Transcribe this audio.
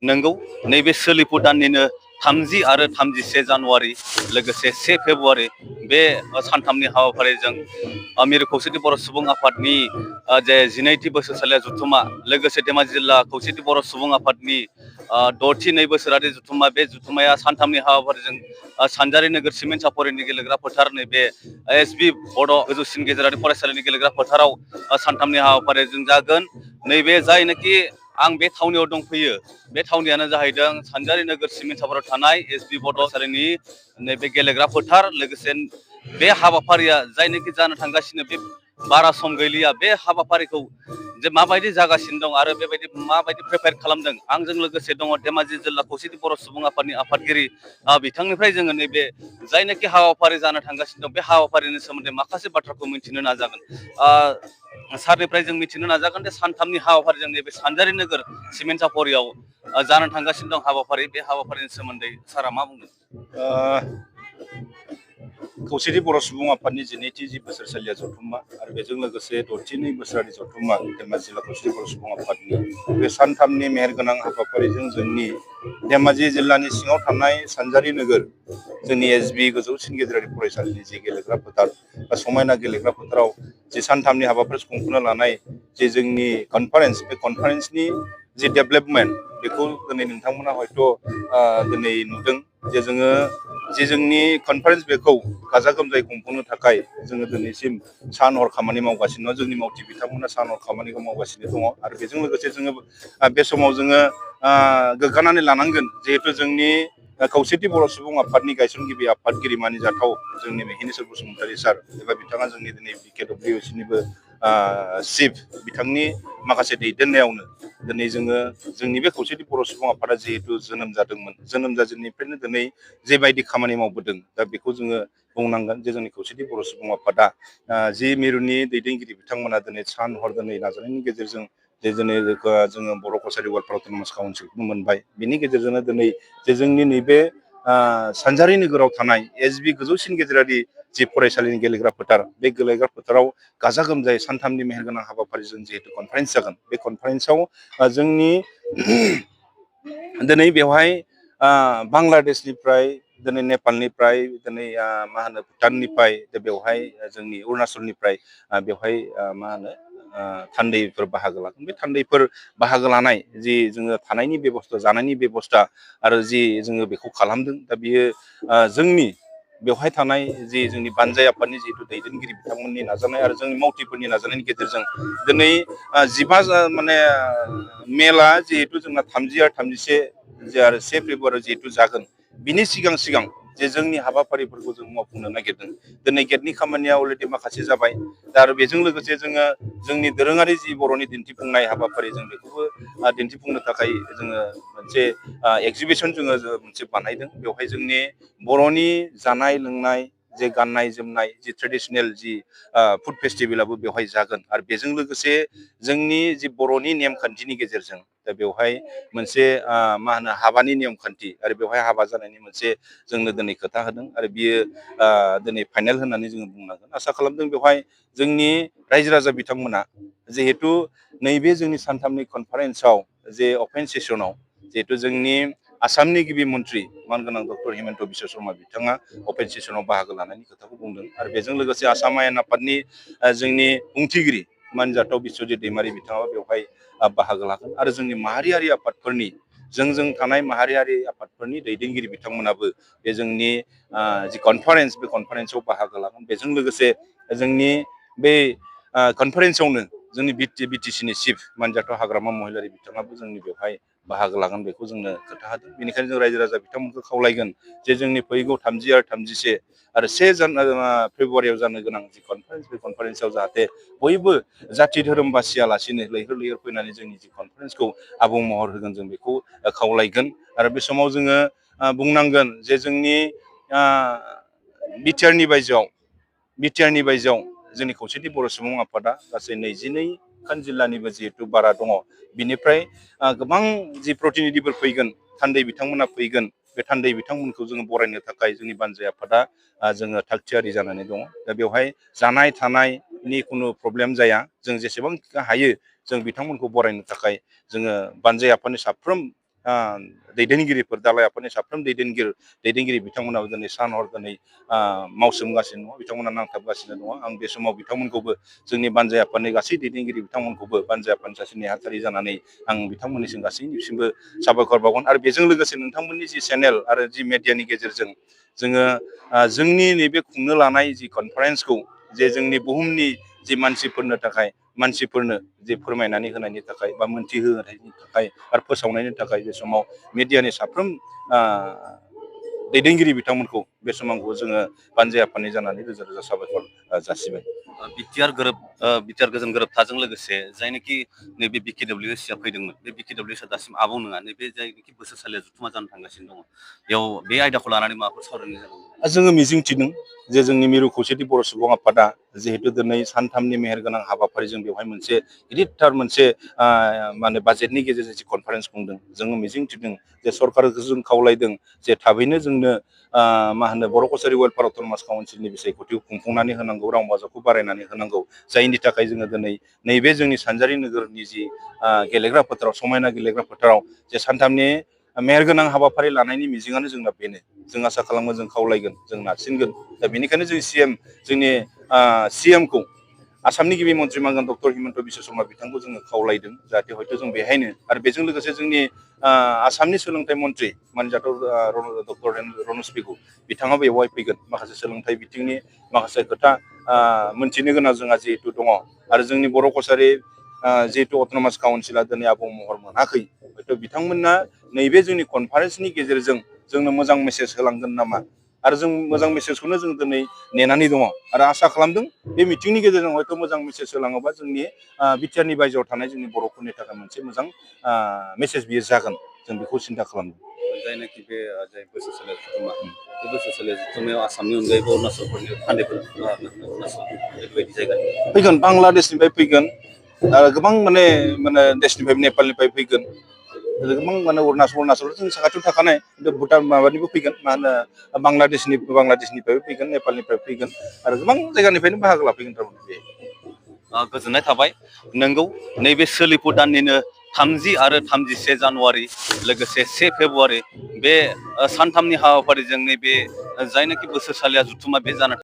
नंगौ नैबे सोलिफु दाननिनो 30 आरो 31 जानुवारि लोगोसे 1 फेब्रुआरि बे सानथामनि हाबाफारिजों मिरु खौसेथि बर' सुबुं आफादनि जे 12थि बोसोरसालिया जथुमा लोगोसे धेमाजि जिल्ला खौसेथि बर' सुबुं आफादनि 6थि 2 बोसोरारि जथुमा बे जथुमाया सानथामनि हाबाफारिजों सानजारि नोगोर सिमेन्ट सापरिनि गेलेग्रा फोथार नैबे एसबि बड' गोजौसिन गेजेरारि फरायसालिनि गेलेग्रा फोथाराव सानथामनि हाबाफारिजों जागोन। नैबे जायनाखि आं बे थावनियाव दंफैयो बे थावनियानो जाहैदों सानजारि नोगोर सिमेन्ट सापराव थानाय एसबि बड' फरायसालिनि नैबे गेलेग्रा फोथार लोगोसे बे हाबाफारिया जायनाखि जानो थांगासिनो बे बारा सम गैलिया बे हाबाफारिखौ जे माबायदि जागासिनो दं आरो बेबायदि माबायदि प्रिपेयार खालामदों आंजों लोगोसे दङ धेमाजि जिल्ला खौसेथि बर' सुबुं आफादनि आफादगिरि बिथांनिफ्राय जोङो नैबे जायनाखि हाबाफारि जानो थांगासिनो दं बे हाबाफारिनि सोमोन्दै माखासे बाथ्राखौ मिथिनो नाजागोन। सारनिफ्राय जों मिथिनो नाजागोन जे सानथामनि हाबाफारिजों नैबे सानजारि नोगोर सिमेन्ट सापरियाव जानो थांगासिनो दं हाबाफारि बे हाबाफारिनि सोमोन्दै सारा मा बुंदों? खौसेथि बर' सुबुं आफादनि 12थि बोसोरसालिया जथुम्मा आरो बेजों लोगोसे 6थि 2 बोसोरारि जथुम्मा धेमाजि जिल्ला खौसेथि बर' सुबुं आफादनि बे सानथामनि मेहेरगोनां हाबाफारिजों जोंनि धेमाजि जिल्लानि सिङाव थानाय सानजारि नोगोर जोंनि एसबि गोजौसिन गेजेरारि फरायसालिनि जि गेलेग्रा फोथार बा समायना गेलेग्रा फोथाराव जि सानथामनि हाबाफारि खुंफुंनो लानाय जे जोंनि कनफारेन्स बे कनफारेन्सनि जि डेभेलपमेन्ट बेखौ दिनै नोंथांमोना हयथ' दिनै नुदों जे जोङो जे जोंनि कनफारेन्स बेखौ गाजा गोमजायै खुंफुंनो थाखाय जोङो दिनैसिम सान हर खामानि मावगासिनो दङ। जोंनि मावथि बिथांमोना सान हर खामानिखौ मावगासिनो दङ आरो बेजों लोगोसे जोङो बे समाव जोङो गोग्गानानै लानांगोन जिहेथु जोंनि खौसेथि बर' सुबुं आफादनि गायसनगिरि आफादगिरि मानिजाथाव जोंनि मेहिनीश्वर बसुमतारी सार एबा बिथाङा जोंनि दिनै BKWCनिबो चिफ बिथांनि माखासे दैदेननायावनो दिनै जोङो जोंनि बे खौसेथि बर' सुबुं आफादा जिहेतु जोनोम जादोंमोन जोनोम जाजेननिफ्रायनो दिनै जेबायदि खामानि मावबोदों दा बेखौ जोङो बुंनांगोन जे जोंनि खौसेथि बर' सुबुं आफादा जि मिरुनि दैदेनगिरि बिथांमोना दिनै सान हर दिनै नाजानायनि गेजेरजों जे दिनै जोङो बर' कसारि वेलफेयार अट'नमास काउन्सिलखौ मोनबाय बिनि गेजेरजोंनो दिनै जे जोंनि नैबे सानजारि नोगोराव थानाय एसबि गोजौसिन गेजेरारि जि फरायसालिनि गेलेग्रा फोथार बे गेलेग्रा फोथाराव गाजा गोमजायै सानथामनि मेहेरगोनां हाबाफारिजों जिहेतु कनफारेन्स जागोन बे कनफारेन्सआव जोंनि दिनै बेवहाय बांलादेशनिफ्राय दिनै नेपालनिफ्राय दिनै मा होनो भुटाननिफ्राय बेवहाय जोंनि अरुणाचलनिफ्राय बेवहाय मा होनो थान्दैफोर बाहागो लागोन बे थान्दैफोर बाहागो लानाय जि जोङो थानायनि बेबस्था जानायनि बेबस्था आरो जि जोङो बेखौ खालामदों दा बियो जोंनि बेवहाय थानाय जि जोंनि बानजाय आफादनि जिहेतु दैदेनगिरि बिथांमोननि नाजानाय आरो जोंनि मावथिफोरनि नाजानायनि गेजेरजों दिनै 15 माने मेला जिहेतु जोंना 30 आरो 31 जे आरो 1 फेब्रुआरियाव जिहेतु जागोन बिनि सिगां सिगां जे जोंनि हाबाफारिफोरखौ जों मावफुंनो नागिरदों दिनै गेटनि खामानिया अलरेडि माखासे जाबाय दा आरो बेजों लोगोसे जोङो जोंनि दोरोङारि जि बर'नि दिन्थिफुंनाय हाबाफारि जों बेखौबो दिन्थिफुंनो थाखाय जोङो मोनसे एक्जिबिसन जोङो मोनसे बानायदों बेवहाय जोंनि बर'नि जानाय लोंनाय जे गाननाय जोमनाय जि ट्रेडिसनेल जि फुड फेस्टिभेलाबो बेवहाय जागोन आरो बेजों लोगोसे जोंनि जि बर'नि नेमखान्थिनि गेजेरजों दा बेवहाय मोनसे मा होनो हाबानि नियम खान्थि आरो बेवहाय हाबा जानायनि मोनसे जोंनो दिनै खोथा होदों आरो बियो दिनै फाइनेल होननानै जोङो बुंनांगोन आसा खालामदों बेवहाय जोंनि रायजो राजा बिथांमोना जिहेतु नैबे जोंनि सानथामनि कनफारेन्सआव जे अपेन सेसनाव जिहेतु जोंनि आसामनि गिबि मन्त्रि मानगोनां डक्टर हिमन्त बिश्व शर्मा बिथाङा अपेन सेसनाव बाहागो लानायनि खोथाखौ बुंदों आरो बेजों लोगोसे आसाम आयेन आफादनि जोंनि बुंथिगिरि मानजाथाव बिस्वजित दैमारि बिथाङाबो बेवहाय बाहागो लागोन आरो जोंनि माहारियारि आफादफोरनि जों थानाय माहारियारि आफादफोरनि दैदेनगिरि बिथांमोनाबो बे जोंनि जि कनफारेन्स बे कनफारेन्सआव बाहागो लागोन बेजों लोगोसे जोंनि बे कनफारेन्सआवनो जोंनि बिटिसिनि चिफ मानजाथाव हाग्रामा महिलारि बिथाङाबो जोंनि बेवहाय बाहागो लागोन बेखौ जोंनो खोथा होदों बेनिखायनो जों रायजो राजा बिथांमोनखौ खावलायगोन जे जोंनि फैगौ 30 आरो 31 आरो 1 फेब्रुआरियाव जानो गोनां जि कनफारेन्स बे कनफारेन्सआव जाहाथे बयबो जाथि धोरोम बासियालासिनो लैहोर लैहोर फैनानै जोंनि जि कनफारेन्सखौ आबुं महर होगोन जों बेखौ खावलायगोन आरो बे समाव जोङो बुंनांगोन जे जोंनि बिटिआरनि बायजोआव जोंनि खौसेथि बर' सुबुं आफादा गासै 22 जिल्लानिबो जिहेतु बारा दङ बिनिफ्राय गोबां जि प्रतिनिधिफोर फैगोन थान्दै बिथांमोना फैगोन बे थान्दै बिथांमोनखौ जोङो बरायनो थाखाय जोंनि बानजाय आफादा जोङो थाग थियारि जानानै दङ दा बेवहाय जानाय थानायनि खुनु प्रब्लेम जाया जों जेसेबां हायो जों बिथांमोनखौ बरायनो थाखाय जोङो बानजाय आफादनि साफ्रोम दैदेनगिरिफोर दालाइ आफादनि साफ्रोम दैदेनगिरि बिथांमोनाबो दिनै सान हर दिनै मावसोमगासिनो दङ, बिथांमोना नांथाबगासिनो दङ। आं बे समाव बिथांमोनखौबो जोंनि बानजाय आफादनि गासै दैदेनगिरि बिथांमोनखौबो बानजाय आफादनि सासे नेहाथारि जानानै आं बिथांमोननिसिम गासैनिसिमबो साबायखर बावगोन। आरो बेजों लोगोसे नोंथांमोननि जि चेनेल आरो जि मेडियानि गेजेरजों जोङो जोंनि नैबे खुंनो लानाय जि कनफारेन्सखौ जे जोंनि बुहुमनि जि मानसिफोरनो जे फोरमायनानै होनायनि थाखाय बा मोनथिहोनायनि थाखाय आरो फोसावनायनि थाखाय बे समाव मिडियानि साफ्रोम दैदेनगिरि बिथांमोनखौ बे समाव जोङो बानजाय आफादनि जानानै रोजा रोजा साबायखर जासिबाय। बिटिआर गोजोन गोरोबथाजों लोगोसे जायनोखि नैबे BKWSआ फैदोंमोन, बे BKWSआ दासिम आबुं नङा। नैबे जायनोखि बोसोरसालिया जुथुमा जानो थांगासिनो दङ, बेयाव बे आयदाखौ लानानै माबाफोर सावरायनाय जागोन? जोङो मिजिंथिदों जे जोंनि मिरु खौसेथि बर' सुबुं आफादा जिहेतु दिनै सानथामनि मेहेरगोनां हाबाफारिजों बेवहाय मोनसे गिदिरथार मोनसे बाजेटनि गेजेरजों जि कनफारेन्स खुंदों, जोङो मिजिंथिदों जे सरकारखौ जों खावलायदों जे थाबैनो जोंनो बर' कसारि वेलफेयार अट'नमास काउन्सिलनि बिसायख'थिखौ खुंफुंनानै होनांगौ, रां बाजाखौ बारायनानै होनांगौ। जायनि थाखाय जोङो दिनै नैबे जोंनि सानजारि नोगोरनि जि गेलेग्रा फोथाराव, समायना गेलेग्रा फोथाराव जे सानथामनि मेहेरगोनां हाबाफारि लानायनि मिजिङानो जोंना बेनो। जों आसा खालामो, जों खावलायगोन, जों नारसिनगोन। दा बेनिखायनो जों जोंनि CMखौ आसामनि गिबि मन्त्रि मानगोन डक्टर हिमन्त बिश्व शर्मा बिथांखौ जोङो खावलायदों जाहाथे हयथ' जों बेहायनो आरो बेजों लोगोसे जोंनि आसामनि सोलोंथाइ मन्त्रि मानजाथाव डक्टर रनज पेगु बिथाङा बेवहाय फैगोन। माखासे सोलोंथाइ बिथिंनि माखासे खोथा मोनथिनो गोनां जोंहा जिहेतु दङ। आरो जोंनि बर' कसारि जिहेतु अट'नमास काउन्सिला दिनै आबुं महर मोनाखै, हयथ' बिथांमोना नैबे जोंनि कनफारेन्सनि गेजेरजों जोंनो मोजां मेसेज होलांगोन नामा। आरो जों मोजां मेसेजखौनो जों दिनै नेनानै दङ आरो आसा खालामदों बे मिटिंनि गेजेरजों हयथ' मोजां मेसेज होलाङोबा जोंनि बिटिआरनि बायजोआव थानाय जोंनि बर'फोरनि थाखाय मोनसे मोजां मेसेज बियो जागोन, जों बेखौ सिन्था खालामदों। जायनाखि बे जाय बोसोरसालिया जुथुमा, बे बोसोरसालिया जुथुमायाव आसामनि अनगायैबो अरुणाचलफोरनि थान्दैफोर बेबायदि जायगानि फैगोन, बांलादेशनिफ्राय फैगोन, आरो गोबां देशनिफ्राय नेपालनिफ्राय फैगोन, गोबां अरुणाचल जोंनि साखाथियाव थाखानाय भुटान माबानिबो फैगोन, बांलादेशनिफ्रायबो फैगोन, नेपालनिफ्राय फैगोन आरो गोबां जायगानिफ्रायनो बाहागो लाफैगोन थारमाने बे। गोजोननाय थाबाय। नंगौ, नैबे सोलिफु दाननिनो 30 आरो 31 जानुवारि लोगोसे 1 फेब्रुवारि बे सानथामनि हाबाफारिजों नैबे जायनाखि बोसोरसालिया जुथुमा बे जानो